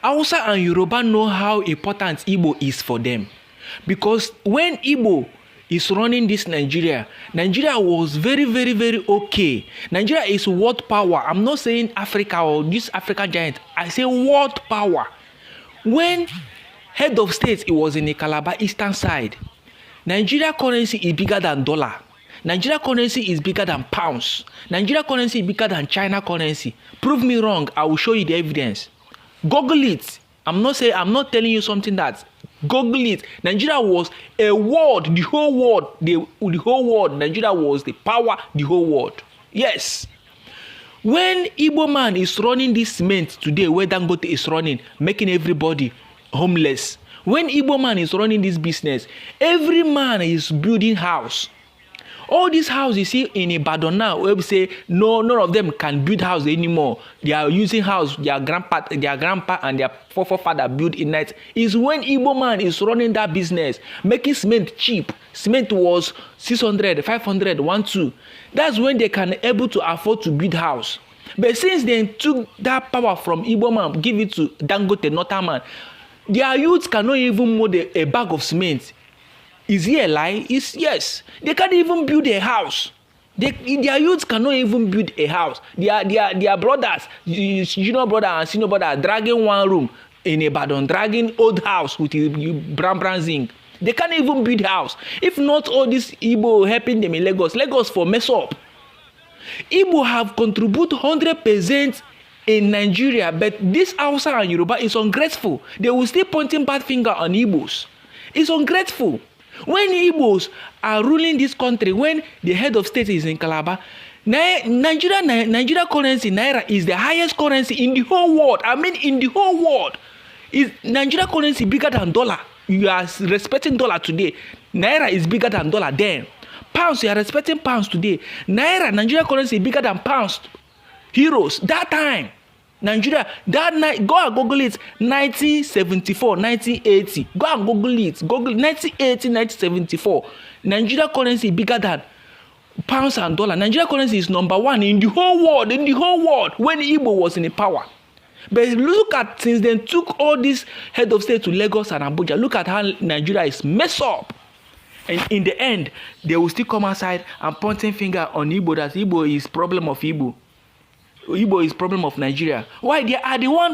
Hausa and Yoruba know how important Igbo is for them. Because when Igbo is running this Nigeria was very, very, very okay. Nigeria is world power. I'm not saying Africa or this African giant. I say world power. When head of state, it was in the Calabar eastern side. Nigeria currency is bigger than dollar. Nigeria currency is bigger than pounds. Nigeria currency is bigger than China currency. Prove me wrong. I will show you the evidence. Google it. I'm not telling you something that. Google it. Nigeria was a world, the whole world, the whole world. Nigeria was the power, the whole world. Yes. When Igbo man is running this cement today, where Dangote is running, making everybody homeless. When Igbo man is running this business, every man is building house. All these houses you see in Ibadan now, where we say none of them can build house anymore. They are using house their grandpa and their forefather built in night. Is when Igbo man is running that business, making cement cheap. Cement was 600, 500, 1-2. That's when they can able to afford to build house. But since they took that power from Igbo man, give it to Dangote, Northern man, their youth cannot even mold a bag of cement. Is he a lie? Yes. They can't even build a house. Their youth cannot even build a house. Their brothers, junior brother and senior brother, are dragging one room in Ibadan, dragging old house with brown zinc. They can't even build house. If not all this Igbo helping them in Lagos for mess up. Igbo have contributed 100% in Nigeria, but this Hausa and Yoruba is ungrateful. They will still pointing bad finger on Igbos. It's ungrateful. When Igbos are ruling this country, when the head of state is in Calabar, Nigeria currency, Naira, is the highest currency in the whole world. I mean, in the whole world. Is Nigeria currency bigger than dollar? You are respecting dollar today. Naira is bigger than dollar then. Pounds, you are respecting pounds today. Nigeria currency is bigger than pounds. Euros, that time. Nigeria, that night, go and Google it, 1974, 1980. Go and Google it. Google 1980, 1974. Nigeria currency bigger than pounds and dollar. Nigeria currency is number one in the whole world, when Igbo was in the power. But look at, since they took all this head of state to Lagos and Abuja, look at how Nigeria is messed up. And in the end, they will still come outside and pointing finger on Igbo that Igbo is problem of Igbo. Igbo is problem of Nigeria. Why? They are the one